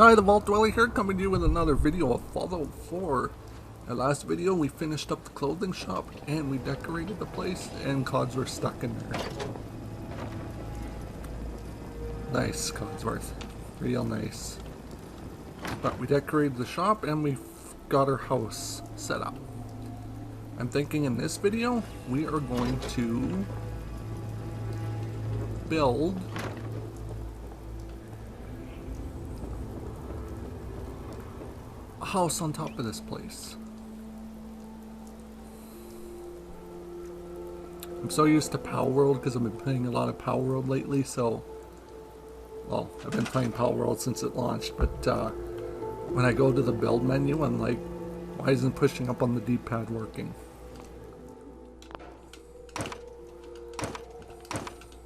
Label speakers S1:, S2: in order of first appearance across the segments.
S1: Ty the Vault Dweller here, coming to you with another video of Fallout 4. In the last video, we finished up the clothing shop and we decorated the place, and Codsworth stuck in there. Nice, Codsworth. Real nice. But we decorated the shop and we got our house set up. I'm thinking in this video, we are going to build a house on top of this place. I'm so used to Power World because I've been playing a lot of Power World lately, so well, I've been playing Power World since it launched, but when I go to the build menu, I'm like, why isn't pushing up on the D-pad working?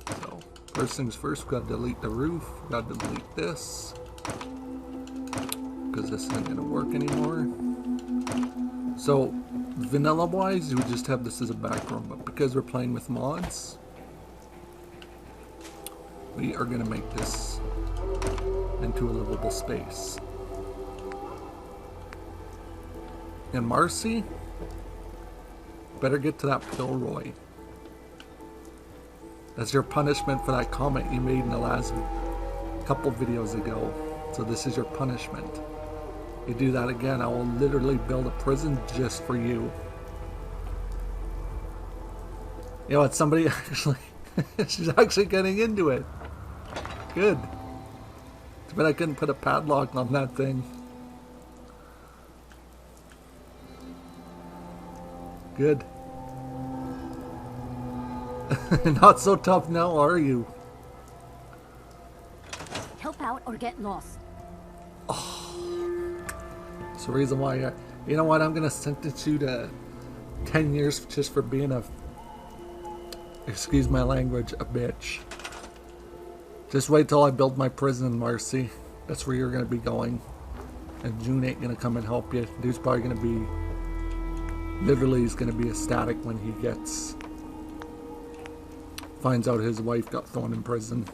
S1: So, first things first, we gotta delete the roof, we gotta delete this, because this isn't gonna work anymore. So, vanilla-wise, you would just have this as a back room, but because we're playing with mods, we are gonna make this into a livable space. And Marcy, better get to that Pilroy. That's your punishment for that comment you made in the last couple videos ago. So this is your punishment. You do that again, I will literally build a prison just for you. You know what, somebody actually, she's actually getting into it. Good. But I couldn't put a padlock on that thing. Good. Not so tough now, are you?
S2: Help out or get lost.
S1: Oh. It's the reason why you know what, I'm gonna sentence you to 10 years just for being a, excuse my language, a bitch. Just wait till I build my prison, Marcy. That's where you're gonna be going. And June ain't gonna come and help you. Dude's probably gonna be, literally he's gonna be ecstatic when he finds out his wife got thrown in prison.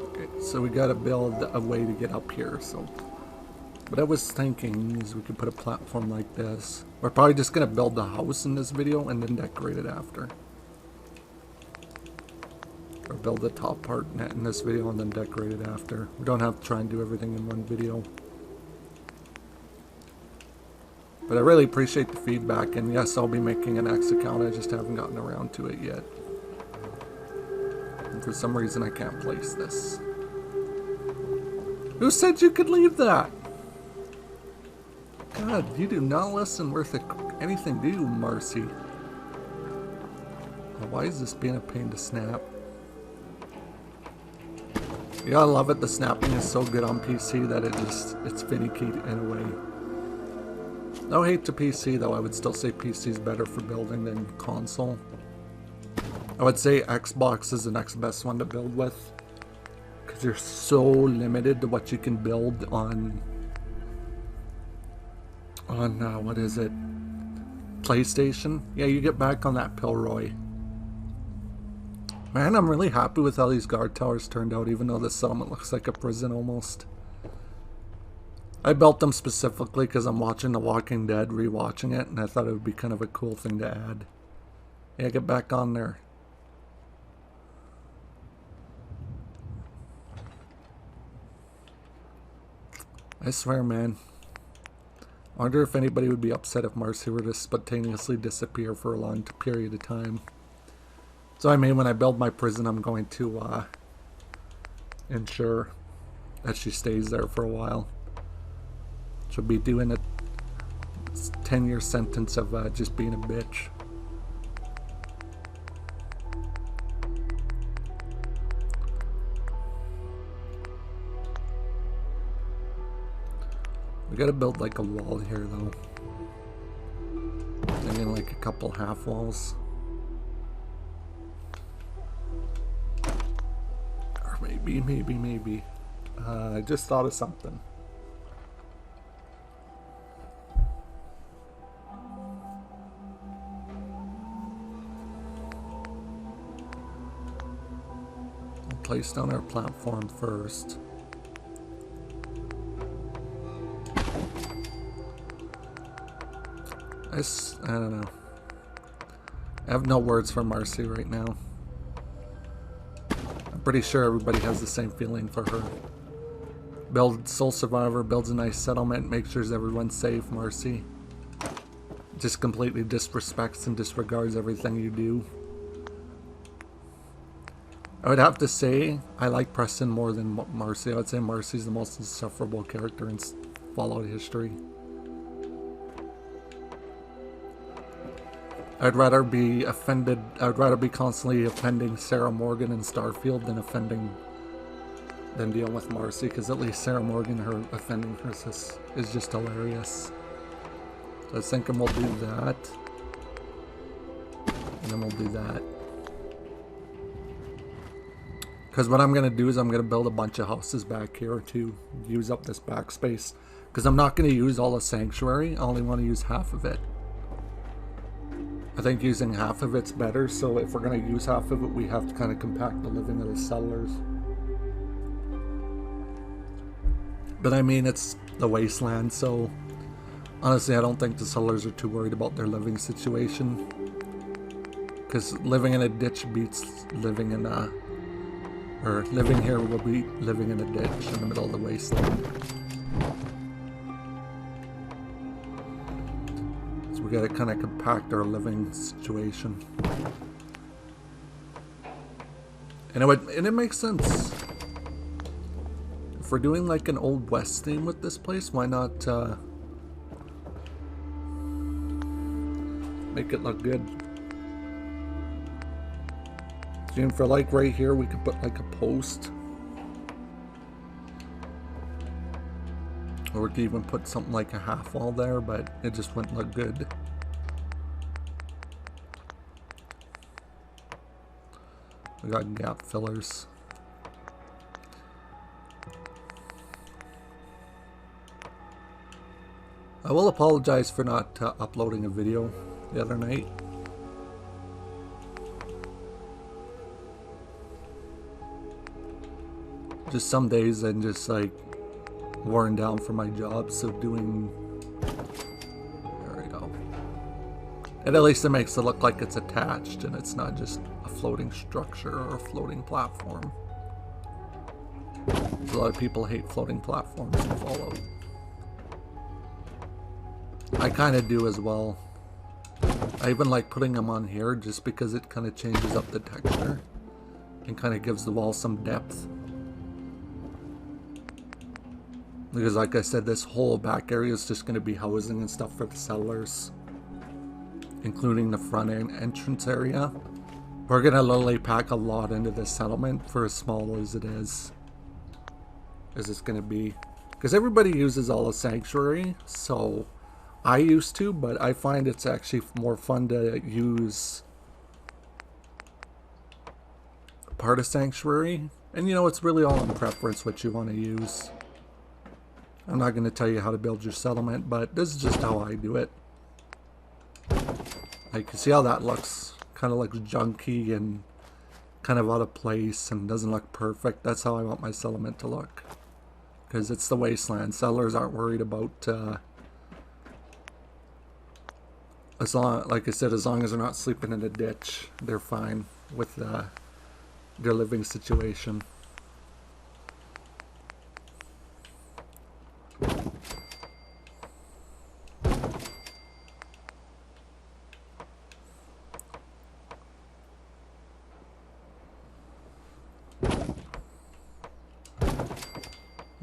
S1: Okay, so we gotta build a way to get up here, so. What I was thinking is we could put a platform like this. We're probably just going to build the house in this video and then decorate it after. Or build the top part in this video and then decorate it after. We don't have to try and do everything in one video. But I really appreciate the feedback, and yes, I'll be making an X account, I just haven't gotten around to it yet. And for some reason I can't place this. Who said you could leave that? God, you do not listen worth anything, do you, Marcy? Why is this being a pain to snap? You gotta love it, the snapping is so good on PC that it's finicky in a way. No hate to PC though, I would still say PC is better for building than console. I would say Xbox is the next best one to build with, because you're so limited to what you can build on what is it, PlayStation. Yeah, you get back on that Pilroy. Man, I'm really happy with how these guard towers turned out, even though this settlement looks like a prison almost. I built them specifically because I'm watching The Walking Dead, rewatching it, and I thought it would be kind of a cool thing to add. Yeah, get back on there. I swear, man. I wonder if anybody would be upset if Marcy were to spontaneously disappear for a long period of time. So I mean, when I build my prison, I'm going to ensure that she stays there for a while. She'll be doing a 10-year sentence of just being a bitch. We gotta build like a wall here though. I mean, like a couple half walls. Or maybe. I just thought of something. place down our platform first. I don't know. I have no words for Marcy right now. I'm pretty sure everybody has the same feeling for her. Soul Survivor builds a nice settlement, makes sure everyone's safe. Marcy just completely disrespects and disregards everything you do. I would have to say I like Preston more than Marcy. I would say Marcy's the most insufferable character in Fallout history. I'd rather be constantly offending Sarah Morgan and Starfield than deal with Marcy, because at least Sarah Morgan, her offending her is just hilarious. So I was thinking we'll do that. And then we'll do that. Because what I'm going to do is I'm going to build a bunch of houses back here to use up this backspace. Because I'm not going to use all the sanctuary. I only want to use half of it. I think using half of it's better, so if we're going to use half of it, we have to kind of compact the living of the settlers. But I mean, it's the wasteland, so honestly, I don't think the settlers are too worried about their living situation. Because living in a ditch beats living in a... Or living here will be living in a ditch in the middle of the wasteland. So we gotta kind of compact our living situation. And it makes sense. If we're doing like an Old West theme with this place, why not make it look good? And for like right here, we could put like a post. Or we could even put something like a half wall there, but it just wouldn't look good. We got gap fillers. I will apologize for not uploading a video the other night. Just some days I'm just like worn down from my job, so doing... There we go. And at least it makes it look like it's attached and it's not just a floating structure or a floating platform. A lot of people hate floating platforms in Fallout. I kind of do as well. I even like putting them on here just because it kind of changes up the texture and kind of gives the wall some depth. Because like I said, this whole back area is just going to be housing and stuff for the settlers. Including the front end entrance area. We're going to literally pack a lot into this settlement for as small as it is. As it's going to be. Because everybody uses all the sanctuary. So I used to, but I find it's actually more fun to use part of sanctuary. And you know, it's really all in preference what you want to use. I'm not going to tell you how to build your settlement, but this is just how I do it. You can see how that looks. Kind of looks junky and kind of out of place and doesn't look perfect. That's how I want my settlement to look. Because it's the wasteland. Settlers aren't worried about... like I said, as long as they're not sleeping in a ditch, they're fine with their living situation.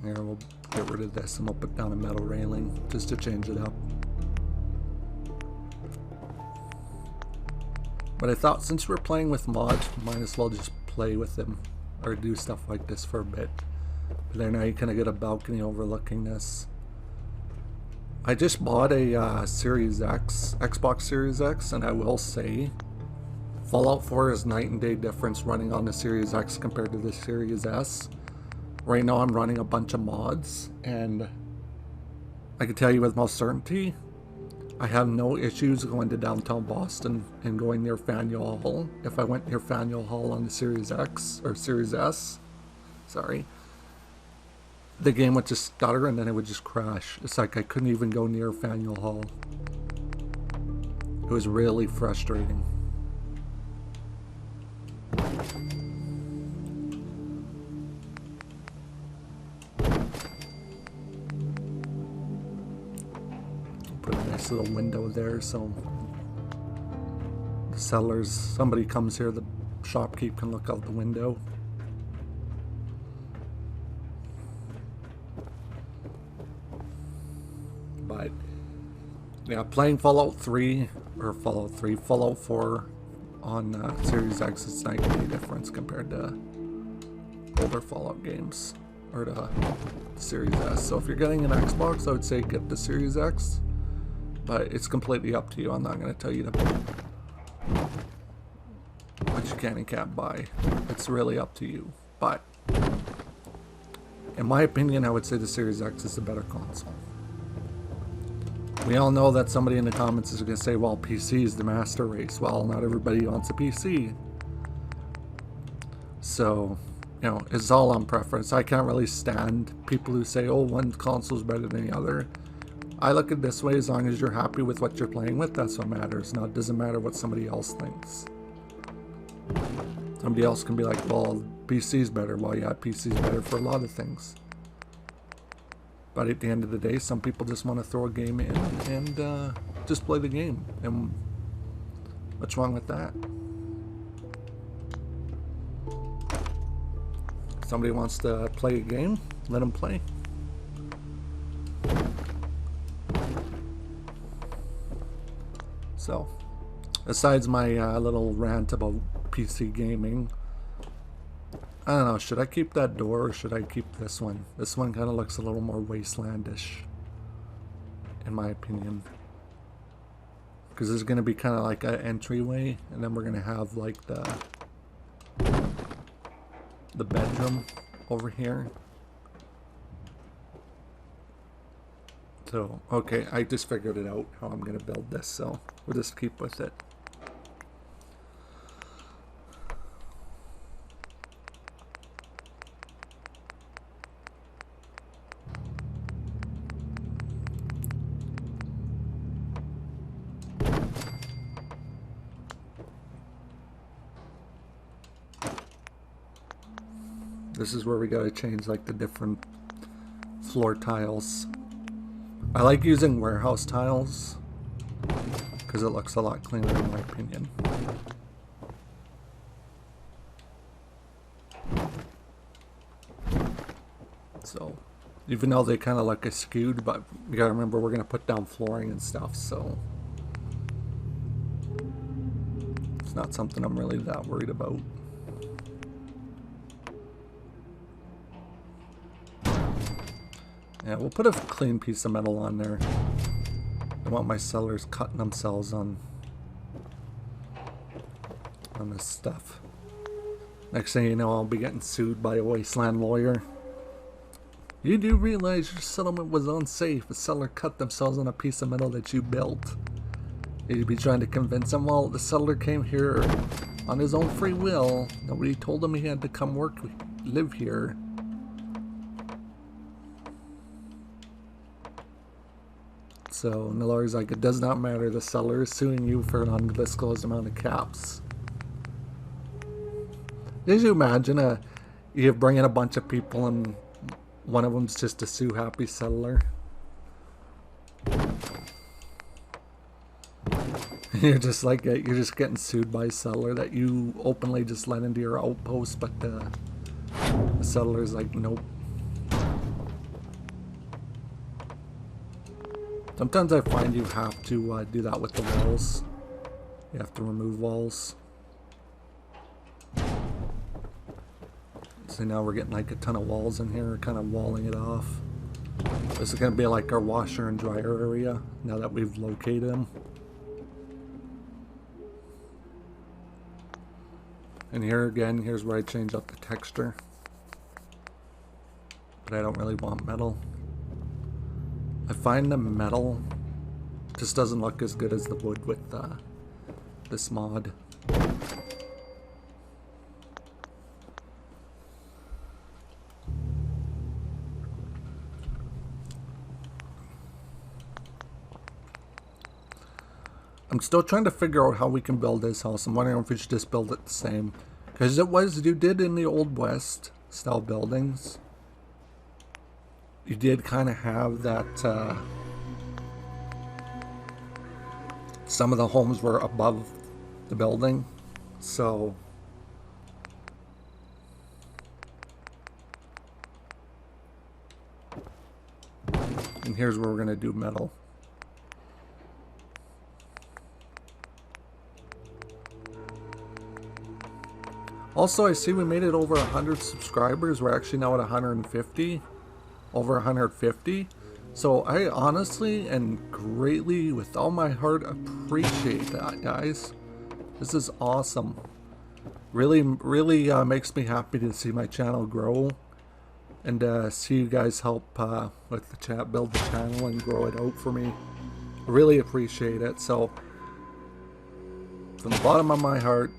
S1: Here, we'll get rid of this and we'll put down a metal railing just to change it up. But I thought since we're playing with mods, might as well just play with them or do stuff like this for a bit. But then now you kind of get a balcony overlooking this. I just bought a Series X, Xbox Series X, and I will say Fallout 4 is night and day difference running on the Series X compared to the Series S. Right now I'm running a bunch of mods, and I can tell you with most certainty, I have no issues going to downtown Boston and going near Faneuil Hall. If I went near Faneuil Hall on the Series X or Series S, sorry, the game would just stutter and then it would just crash. It's like I couldn't even go near Faneuil Hall. It was really frustrating. Put a nice little window there so the sellers, somebody comes here, the shopkeep can look out the window. But yeah, playing Fallout 4 on Series X, it's night and day difference compared to older Fallout games, or the Series S. So if you're getting an Xbox, I would say get the Series X, but it's completely up to you. I'm not going to tell you to what you can and can't buy. It's really up to you. But in my opinion, I would say the Series X is the better console. We all know that somebody in the comments is going to say, well, PC is the master race. Well, not everybody wants a PC. So, you know, it's all on preference. I can't really stand people who say, oh, one console is better than the other. I look at it this way: as long as you're happy with what you're playing with, that's what matters. Now, it doesn't matter what somebody else thinks. Somebody else can be like, well, PC's better. Well, yeah, PC's better for a lot of things. But at the end of the day, some people just want to throw a game in and just play the game. And what's wrong with that? Somebody wants to play a game, let them play. So, besides my little rant about PC gaming, I don't know, should I keep that door or should I keep this one? This one kind of looks a little more wastelandish, in my opinion. Because there's going to be kind of like an entryway, and then we're going to have like the bedroom over here. So, okay, I just figured it out how I'm going to build this, so we'll just keep with it. This is where we gotta change like the different floor tiles. I like using warehouse tiles because it looks a lot cleaner in my opinion. So, even though they kind of look skewed, but you gotta remember we're gonna put down flooring and stuff, so it's not something I'm really that worried about. Yeah, we'll put a clean piece of metal on there. I want my sellers cutting themselves on this stuff. Next thing you know, I'll be getting sued by a wasteland lawyer. You do realize your settlement was unsafe. A seller cut themselves on a piece of metal that you built. You'd be trying to convince them, well, the settler came here on his own free will. Nobody told him he had to come live here. So, and the lawyer's like, it does not matter, the seller is suing you for an undisclosed amount of caps. Did you imagine you bring in a bunch of people and one of them's just a sue happy settler? You're just like, you're just getting sued by a settler that you openly just let into your outpost, but the settler's like, nope. Sometimes I find you have to do that with the walls. You have to remove walls. So now we're getting like a ton of walls in here, kind of walling it off. This is going to be like our washer and dryer area, now that we've located them. And here again, here's where I change up the texture. But I don't really want metal. I find the metal Just doesn't look as good as the wood with this mod. I'm still trying to figure out how we can build this house. I'm wondering if we should just build it the same. Because it was, you did in the Old West style buildings, you did kind of have that, some of the homes were above the building, so and here's where we're going to do metal. Also, I see we made it over 100 subscribers. We're actually now at 150, over 150. So I honestly and greatly, with all my heart, appreciate that, guys. This is awesome. Really makes me happy to see my channel grow and see you guys help with the chat, build the channel and grow it out for me. I really appreciate it. So from the bottom of my heart,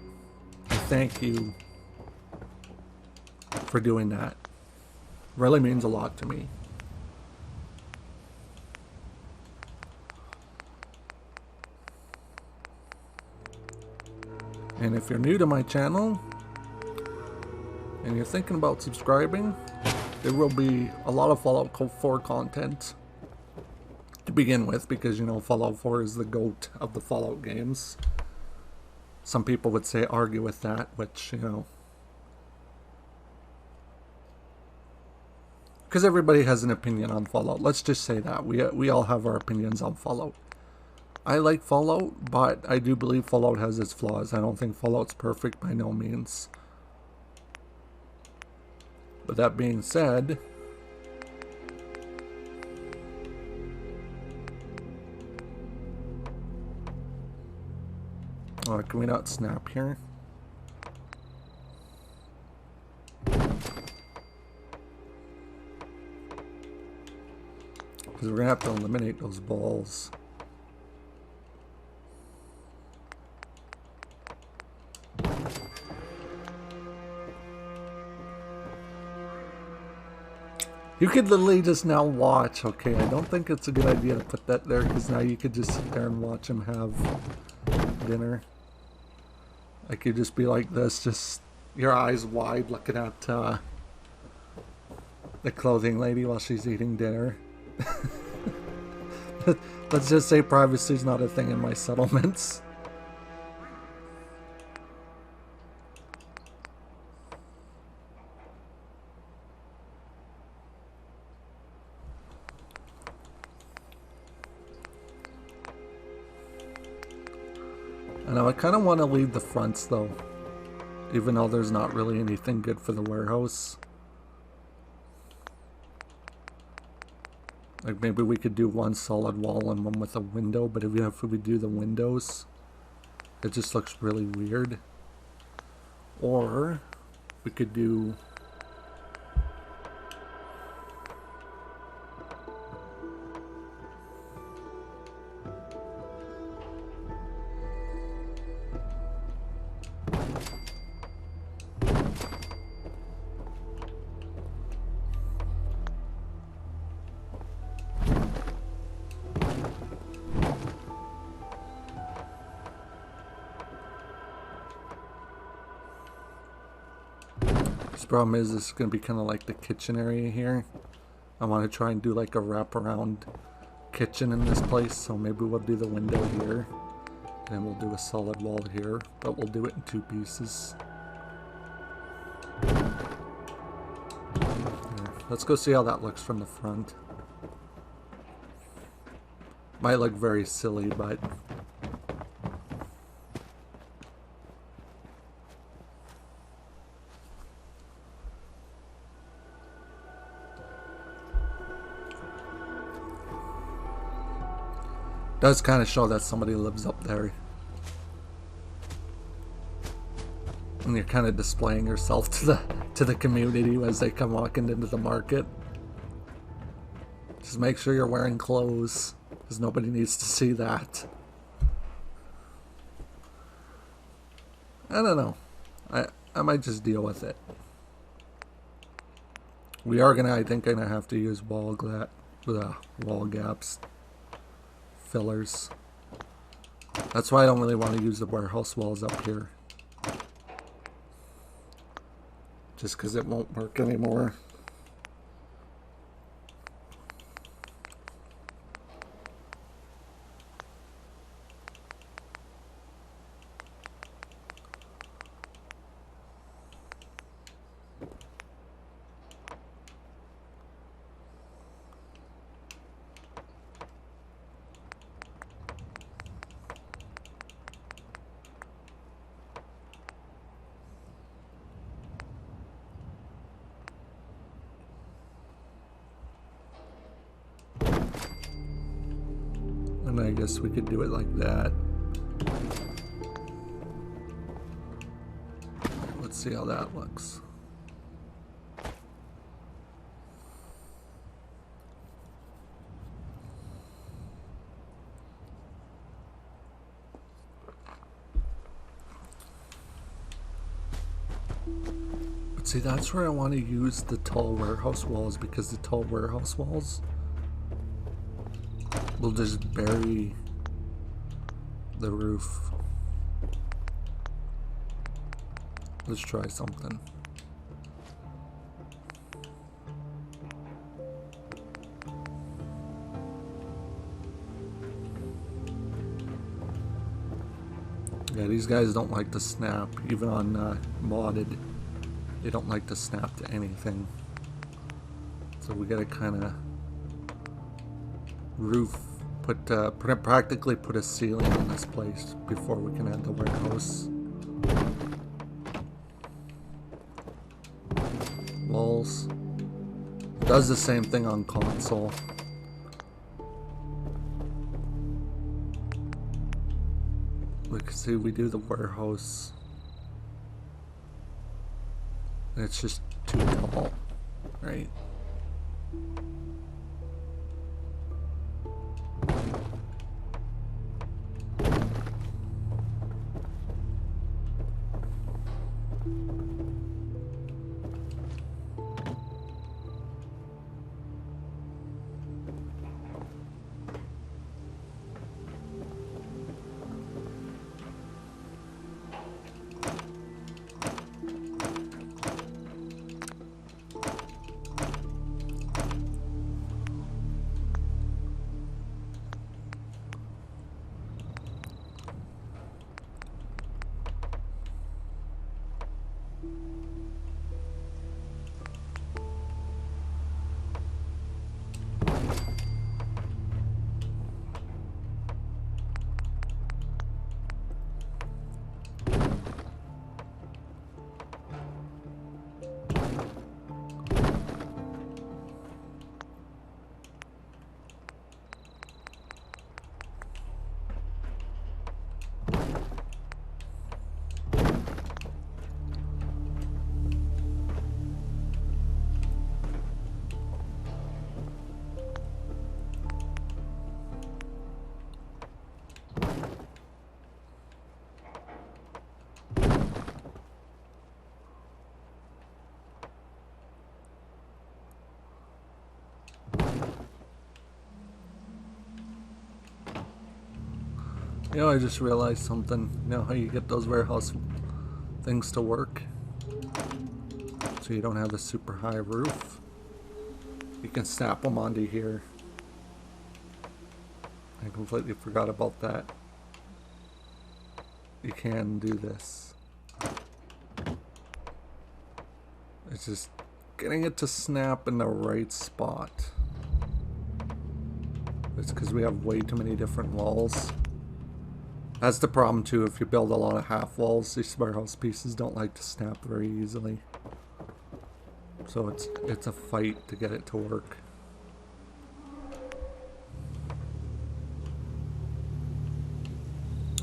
S1: I thank you for doing that. Really means a lot to me. And if you're new to my channel and you're thinking about subscribing, there will be a lot of Fallout 4 content to begin with, because you know Fallout 4 is the GOAT of the Fallout games. Some people would say argue with that, which, you know, because everybody has an opinion on Fallout. Let's just say that. We all have our opinions on Fallout. I like Fallout, but I do believe Fallout has its flaws. I don't think Fallout's perfect by no means. But that being said, can we not snap here? Because we're going to have to eliminate those balls. You could literally just now watch. Okay, I don't think it's a good idea to put that there, because now you could just sit there and watch him have dinner. Like, you just be like this, just your eyes wide looking at the clothing lady while she's eating dinner. Let's just say privacy is not a thing in my settlements. And I kind of want to leave the fronts though, even though there's not really anything good for the warehouse. Like maybe we could do one solid wall and one with a window, but if we do the windows, it just looks really weird. Or we could do the problem is this is going to be kind of like the kitchen area here. I want to try and do like a wraparound kitchen in this place, so maybe we'll do the window here and we'll do a solid wall here, but we'll do it in 2 pieces. There. Let's go see how that looks from the front. Might look very silly, but does kind of show that somebody lives up there. And you're kind of displaying yourself to the community as they come walking into the market. Just make sure you're wearing clothes. because nobody needs to see that. I don't know. I might just deal with it. We are I think gonna have to use wall gaps, fillers. That's why I don't really want to use the warehouse walls up here. Just because it won't work anymore. And I guess we could do it like that. Let's see how that looks. But see, that's where I want to use the tall warehouse walls, because the tall warehouse walls will just bury the roof. Let's try something. Yeah, these guys don't like to snap, even on modded. They don't like to snap to anything. So we gotta kind of practically put a ceiling in this place before we can add the warehouse. Walls. Does the same thing on console. We can see we do the warehouse. It's just too tall, right? You know, I just realized something. You know how you get those warehouse things to work? So you don't have a super high roof. You can snap them onto here. I completely forgot about that. You can do this. It's just getting it to snap in the right spot. It's because we have way too many different walls. That's the problem too. If you build a lot of half walls, these warehouse pieces don't like to snap very easily. So it's a fight to get it to work.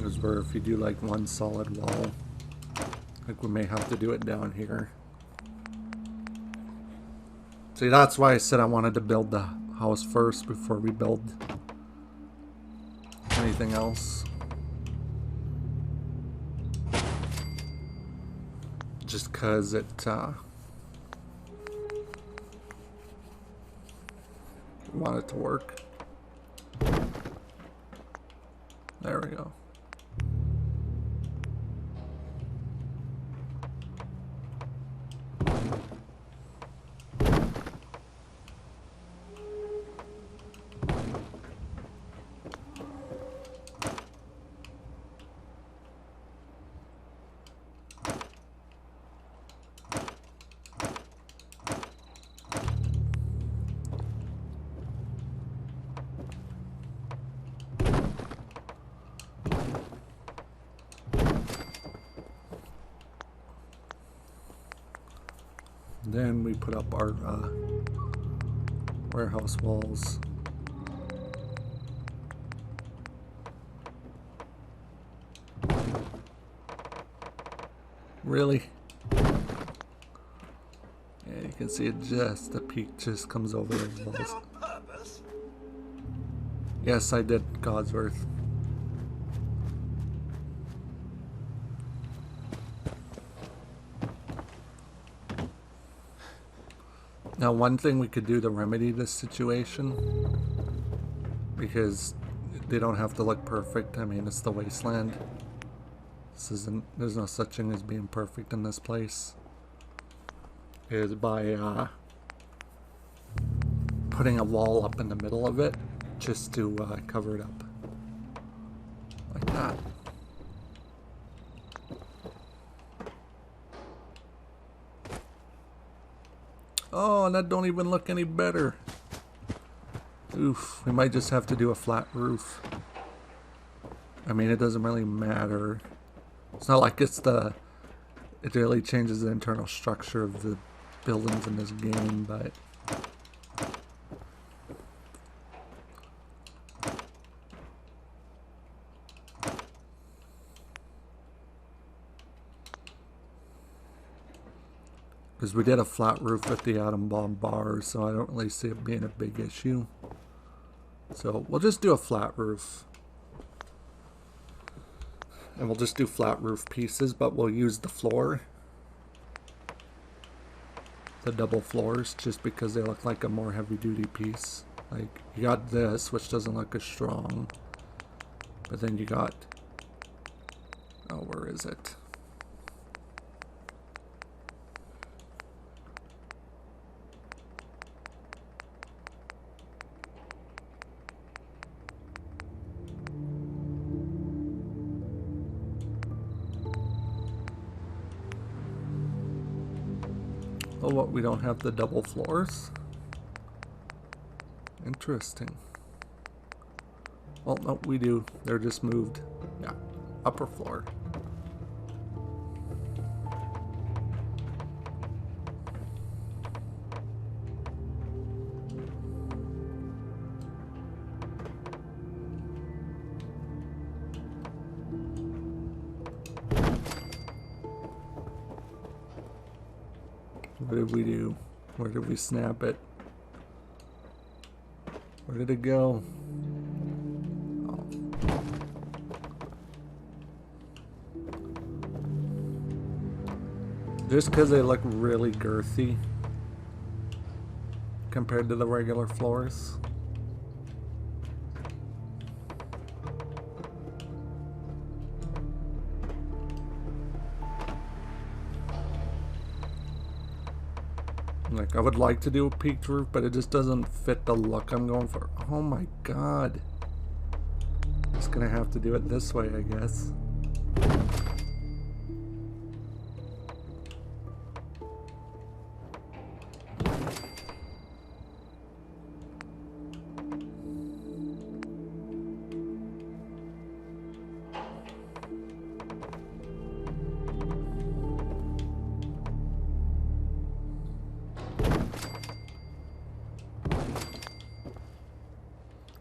S1: Is where if you do like one solid wall, like we may have to do it down here. See, that's why I said I wanted to build the house first before we build anything else. Just because it want it to work. There we go. Then we put up our warehouse walls. Really? Yeah, you can see it just, the peak just comes over the walls. Yes, I did Godsworth. Now, one thing we could do to remedy this situation, because they don't have to look perfect. I mean, it's the wasteland. There's no such thing as being perfect in this place. Is by putting a wall up in the middle of it, just to cover it up, like that. Oh, and that don't even look any better. Oof, we might just have to do a flat roof. I mean, it doesn't really matter. It's not like it really changes the internal structure of the buildings in this game, but because we did a flat roof with the atom bomb bars, so I don't really see it being a big issue. So we'll just do a flat roof. And we'll just do flat roof pieces, but we'll use the floor. The double floors, just because they look like a more heavy duty piece. Like, you got this, which doesn't look as strong. But then you got... oh, where is it? Oh, what, we don't have the double floors? Interesting. Well, no, we do. They're just moved. Yeah, upper floor. What did we do? Where did we snap it? Where did it go? Oh. Just because they look really girthy compared to the regular floors. Like, I would like to do a peaked roof, but it just doesn't fit the look I'm going for. Oh my god. Just gonna have to do it this way, I guess.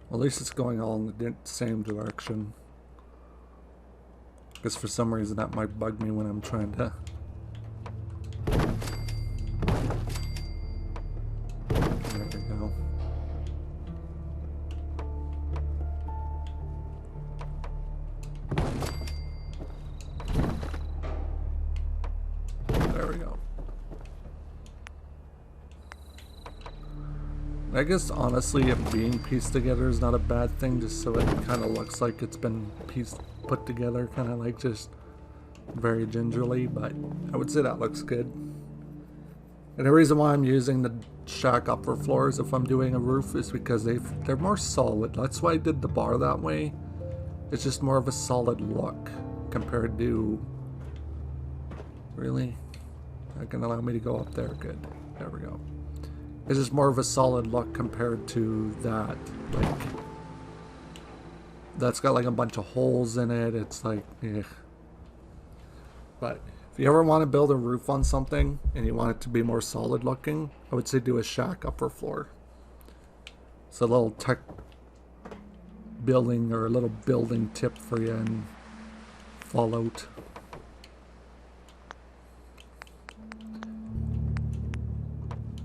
S1: Well, at least it's going all in the same direction. Because for some reason that might bug me when I'm trying to... There we go. we go. I guess honestly it being pieced together is not a bad thing, just so it kind of looks like it's been put together, kind of like just very gingerly, but I would say that looks good. And the reason why I'm using the shack upper floors if I'm doing a roof is because they're more solid. That's why I did the bar that way. It's just more of a solid look compared to... Really? That can allow me to go up there. Good. There we go. It's just more of a solid look compared to that. Like, that's got like a bunch of holes in it. It's like, eh. But if you ever want to build a roof on something and you want it to be more solid looking, I would say do a shack upper floor. It's a little tech building or a little building tip for you in Fallout.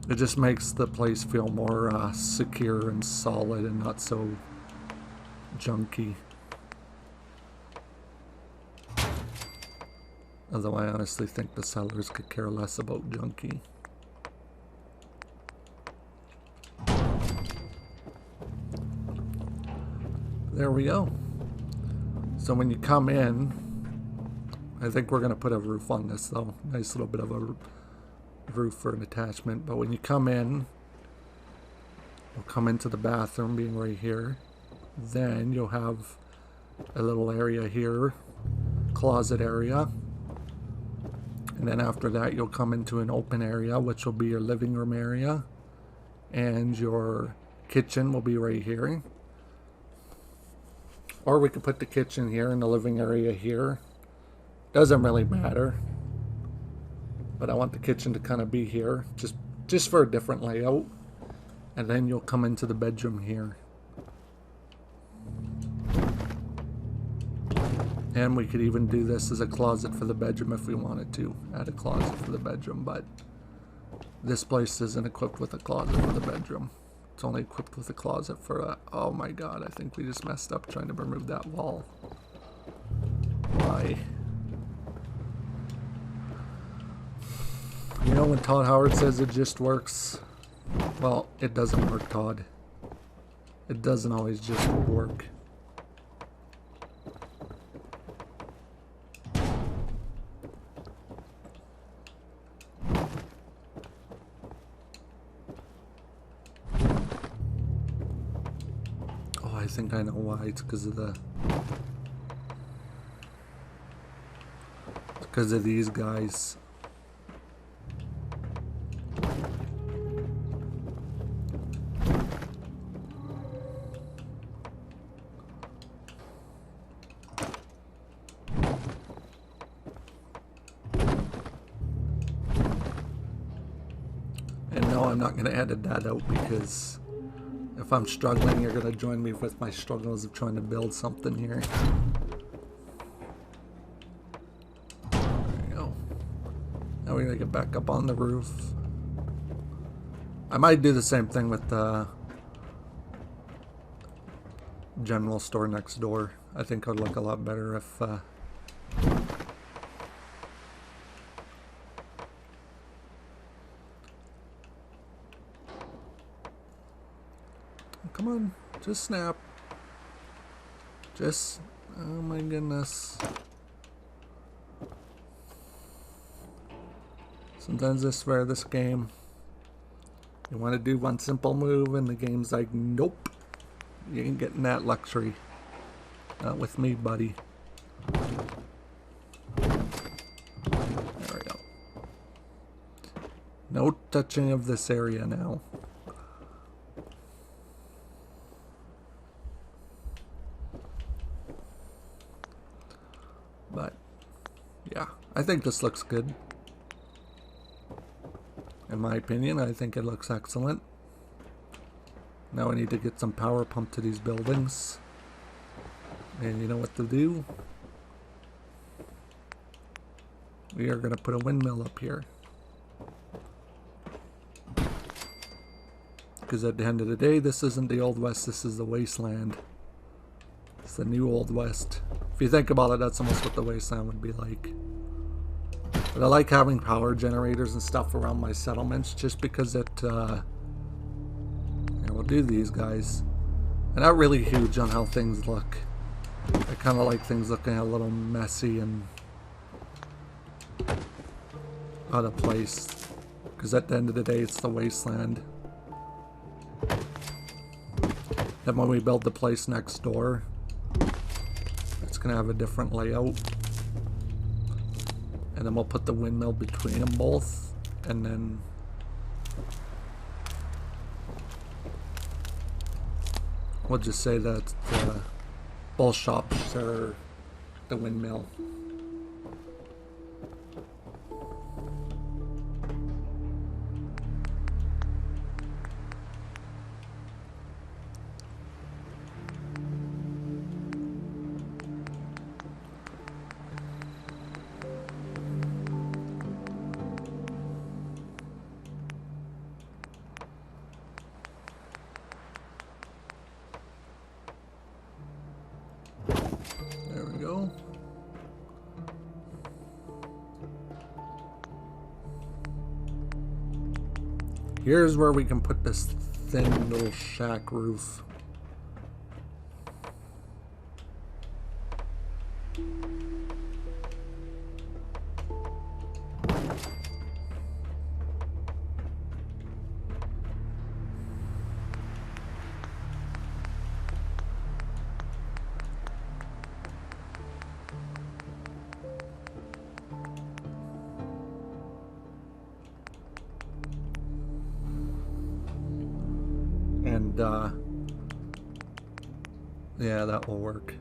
S1: It just makes the place feel more secure and solid and not so junky. Although I honestly think the sellers could care less about junky. There we go. So when you come in, I think we're going to put a roof on this though. Nice little bit of a roof for an attachment. But when you come in, you'll come into the bathroom being right here. Then you'll have a little area here, closet area. And then after that you'll come into an open area, which will be your living room area. And your kitchen will be right here. Or we could put the kitchen here and the living area here. Doesn't really matter. But I want the kitchen to kind of be here, just for a different layout. And then you'll come into the bedroom here. And we could even do this as a closet for the bedroom if we wanted to. Add a closet for the bedroom, but this place isn't equipped with a closet for the bedroom. It's only equipped with a closet for a... Oh my god, I think we just messed up trying to remove that wall. Why? You know when Todd Howard says it just works? Well, it doesn't work, Todd. It doesn't always just work. Oh, I think I know why. It's because of the... It's because of these guys. I'm not going to edit that out because if I'm struggling, you're going to join me with my struggles of trying to build something here. There you go. Now we're going to get back up on the roof. I might do the same thing with the general store next door. I think it would look a lot better if... Come on, just snap. Just, oh my goodness. Sometimes I swear this game, you want to do one simple move and the game's like, nope. You ain't getting that luxury. Not with me, buddy. There we go. No touching of this area now. But, yeah, I think this looks good. In my opinion, I think it looks excellent. Now we need to get some power pumped to these buildings. And you know what to do? We are going to put a windmill up here. Because at the end of the day, this isn't the Old West, this is the wasteland. It's the new Old West. If you think about it, that's almost what the wasteland would be like. But I like having power generators and stuff around my settlements just because it, here, we'll do these guys. They're not really huge on how things look. I kind of like things looking a little messy and out of place. Because at the end of the day, it's the wasteland. Then when we build the place next door, it's going to have a different layout. And then we'll put the windmill between them both. And then we'll just say that both shops are the windmill. There we go. Here's where we can put this thin little shack roof. And yeah, that will work.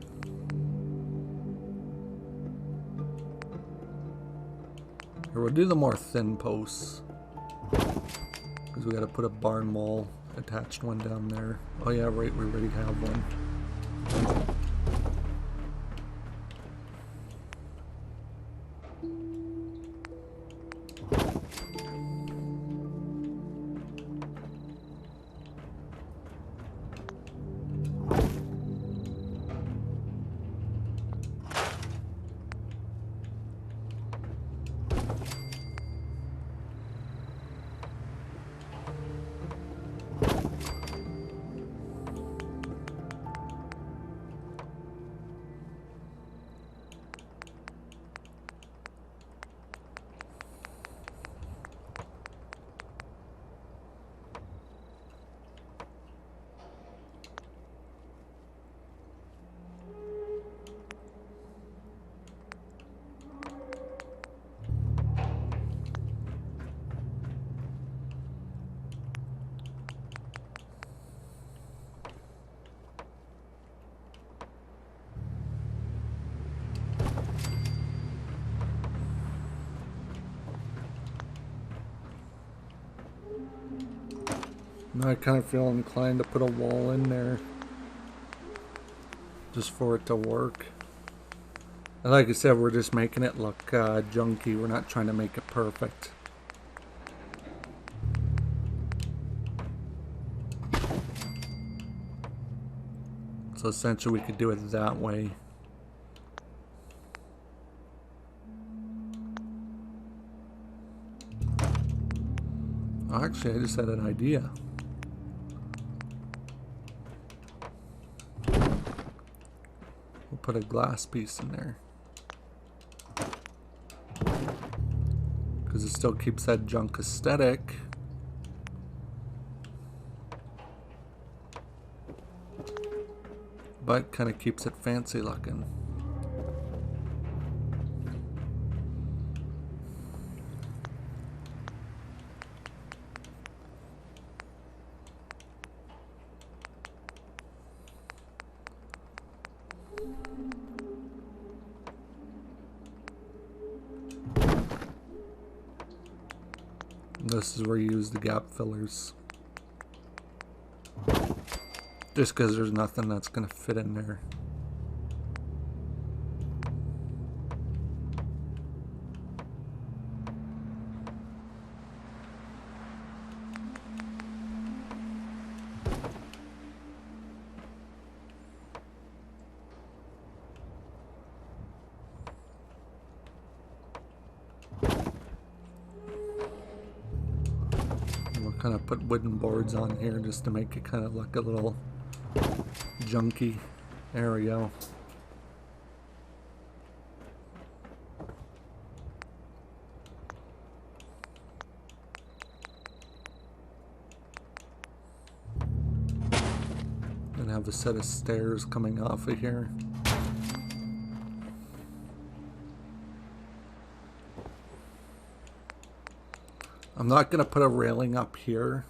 S1: Here, we'll do the more thin posts because we got to put a barn wall attached one down there. Oh yeah, right, we already have one. Now I kind of feel inclined to put a wall in there just for it to work. And like I said, we're just making it look junky. We're not trying to make it perfect. So essentially we could do it that way. Oh, actually, I just had an idea. We'll put a glass piece in there. Because it still keeps that junk aesthetic. But kind of keeps it fancy looking. This is where you use the gap fillers. Just because there's nothing that's going to fit in there. kind of put wooden boards on here just to make it kind of look a little junky. There we go. And have a set of stairs coming off of here. I'm not going to put a railing up here.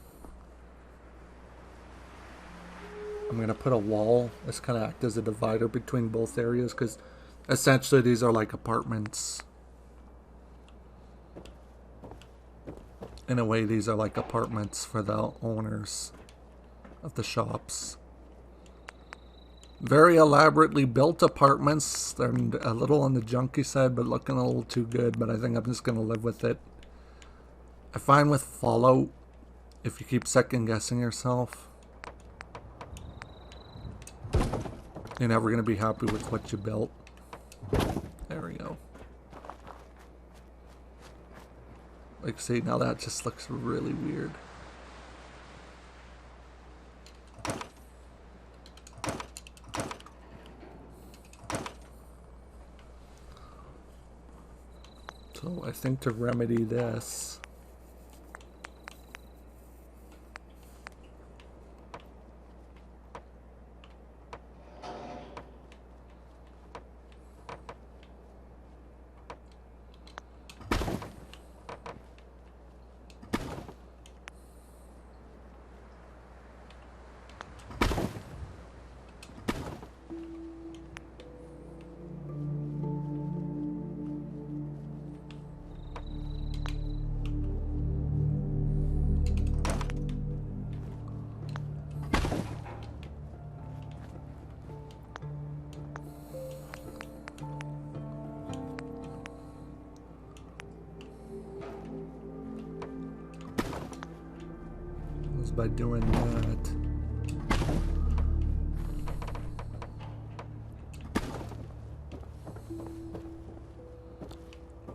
S1: I'm going to put a wall that's kind of act as a divider between both areas, because essentially these are like apartments. In a way, these are like apartments for the owners of the shops. Very elaborately built apartments. They're a little on the junky side, but looking a little too good, but I think I'm just going to live with it. I find with Fallout, if you keep second guessing yourself, you're never going to be happy with what you built. There we go. Like, see, now that just looks really weird. So I think to remedy this, by doing that.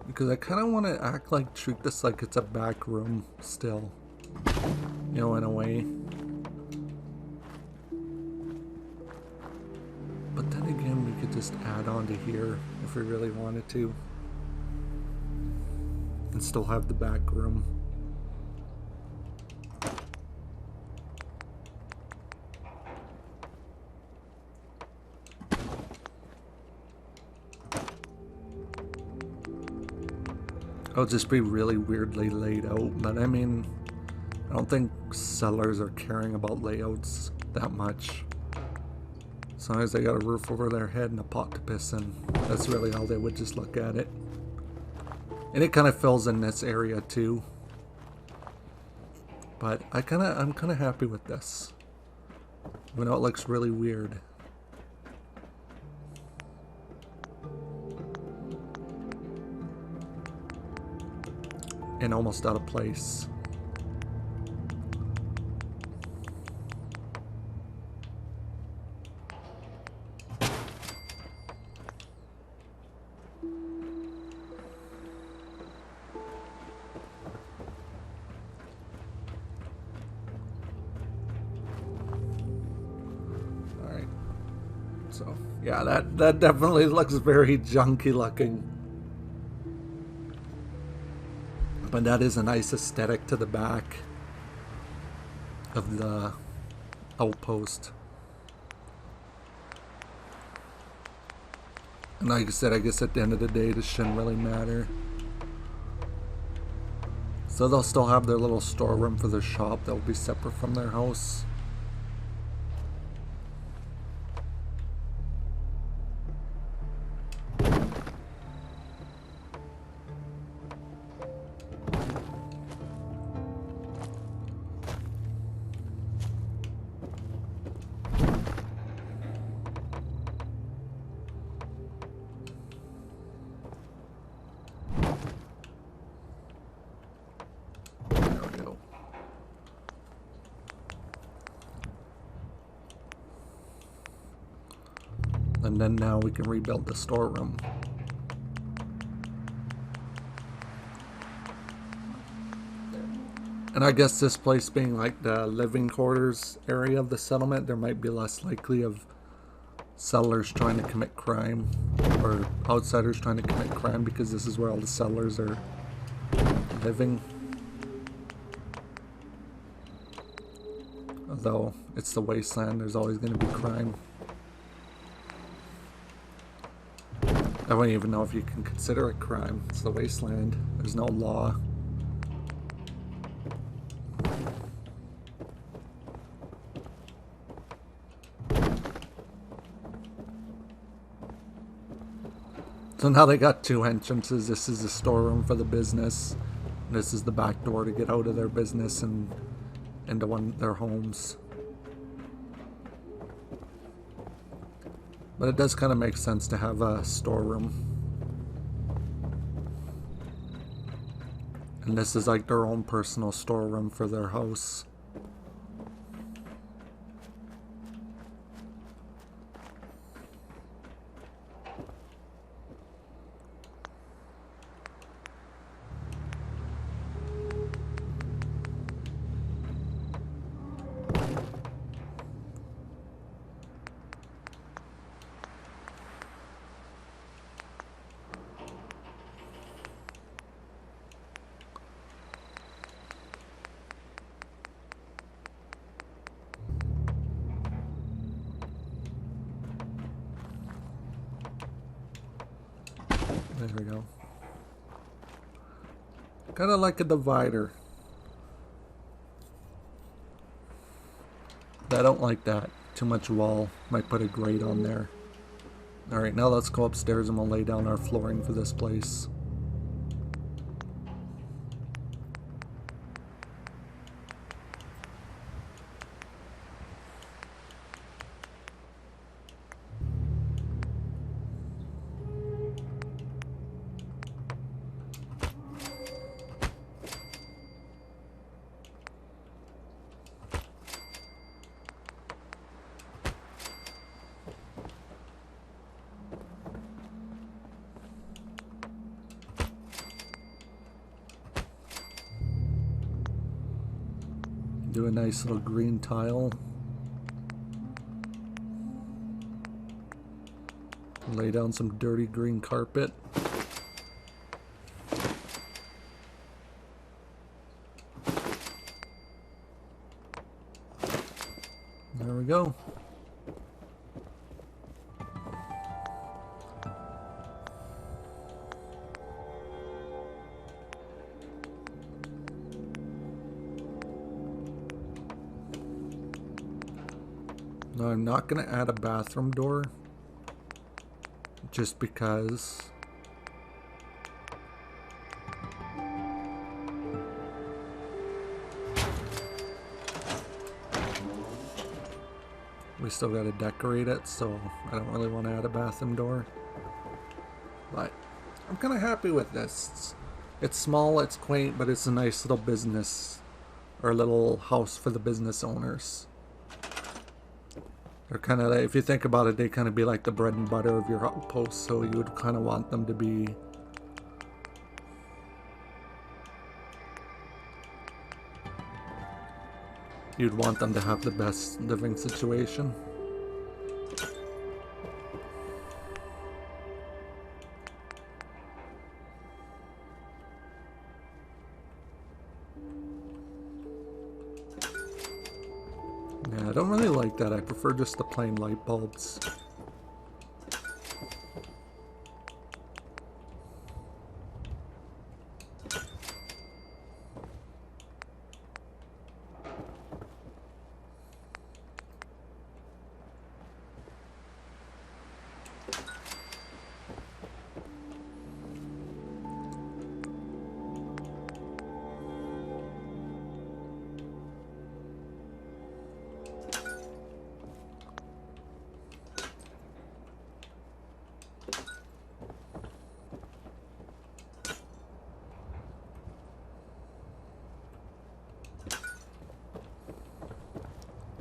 S1: Because I kind of want to act like, treat this like it's a back room still. You know, in a way. But then again, we could just add on to here if we really wanted to. And still have the back room. It'll just be really weirdly laid out, but I mean, I don't think sellers are caring about layouts that much. As long as they got a roof over their head and a pot to piss in, that's really how they would just look at it. And it kind of fills in this area too. But I'm kind of happy with this. Even though it looks really weird. And almost out of place. Alright. So, yeah, that definitely looks very junky looking. But that is a nice aesthetic to the back of the outpost. And like I said, I guess at the end of the day, this shouldn't really matter. So they'll still have their little storeroom for their shop that will be separate from their house. And then now we can rebuild the storeroom. And I guess this place being like the living quarters area of the settlement, there might be less likely of settlers trying to commit crime or outsiders trying to commit crime because this is where all the settlers are living. Although it's the wasteland, there's always going to be crime. I wouldn't even know if you can consider it crime. It's the wasteland. There's no law. So now they got two entrances. This is the storeroom for the business. And this is the back door to get out of their business and into one of their homes. But it does kind of make sense to have a storeroom. And this is like their own personal storeroom for their house. There we go. Kind of like a divider. But I don't like that. Too much wall. Might put a grate on there. Alright, now let's go upstairs and we'll lay down our flooring for this place. Do a nice little green tile. Lay down some dirty green carpet. There we go. Now I'm not going to add a bathroom door just because we still got to decorate it, so I don't really want to add a bathroom door. But I'm kind of happy with this. It's small, it's quaint, but it's a nice little business or a little house for the business owners. They're kind of, if you think about it, they kind of be like the bread and butter of your outpost, so you would kind of want them to be you'd want them to have the best living situation. Yeah, I don't really like that. I prefer just the plain light bulbs.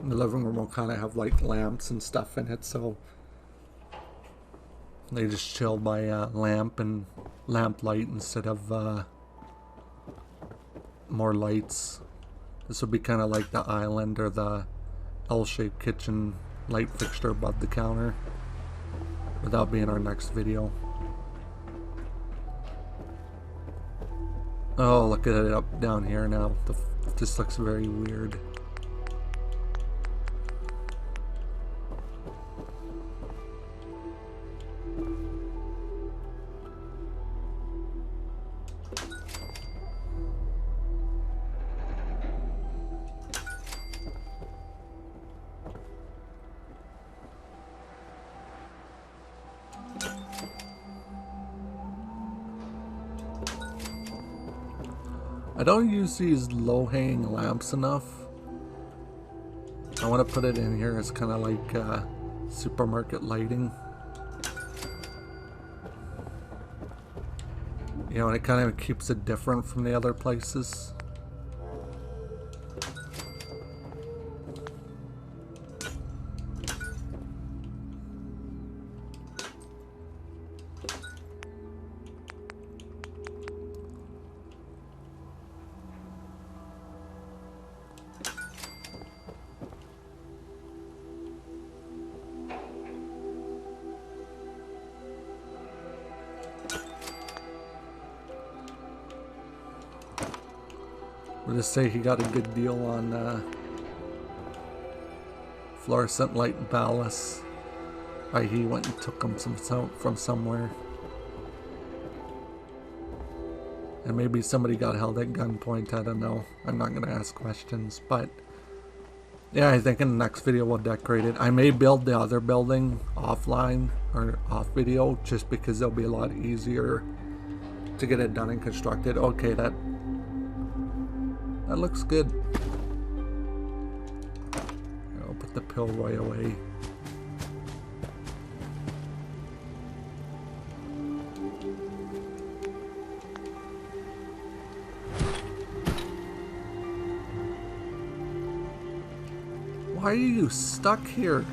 S1: The living room will kind of have like lamps and stuff in it, so they just chill by lamp and lamp light instead of more lights. This would be kind of like the island or the L-shaped kitchen light fixture above the counter. But that'll be in our next video. Oh, look at it up down here now. This looks very weird. I don't use these low-hanging lamps enough. I want to put it in here as kind of like supermarket lighting. You know, and it kind of keeps it different from the other places. We'll just say he got a good deal on fluorescent light ballast. He went and took them from somewhere. And maybe somebody got held at gunpoint, I don't know. I'm not going to ask questions, but yeah, I think in the next video we'll decorate it. I may build the other building offline or off video just because it'll be a lot easier to get it done and constructed. Okay, that looks good. I'll put the Pilroy away. Why are you stuck here?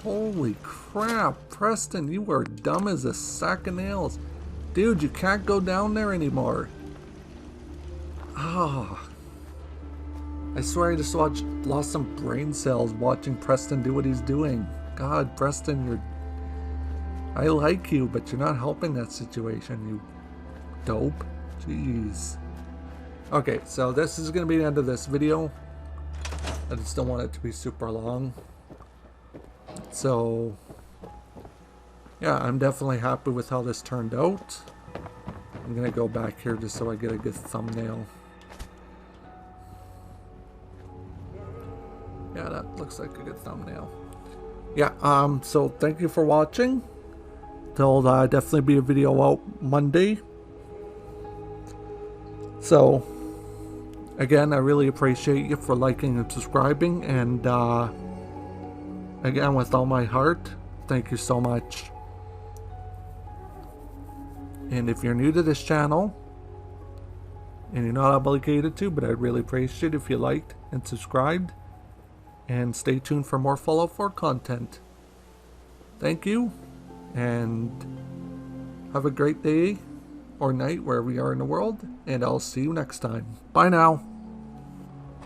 S1: Holy crap, Preston, you are dumb as a sack of nails. Dude, you can't go down there anymore. Ah. I swear I just lost some brain cells watching Preston do what he's doing. God, Preston, I like you, but you're not helping that situation, you dope. Jeez. Okay, so this is going to be the end of this video. I just don't want it to be super long. So, yeah, I'm definitely happy with how this turned out. I'm going to go back here just so I get a good thumbnail. Yeah, that looks like a good thumbnail. Yeah, so thank you for watching. There'll definitely be a video out Monday. So, again, I really appreciate you for liking and subscribing, and again, with all my heart, thank you so much. And if you're new to this channel, and you're not obligated to, but I'd really appreciate it if you liked and subscribed, and stay tuned for more Fallout 4 content. Thank you, and have a great day or night wherever you are in the world, and I'll see you next time. Bye now.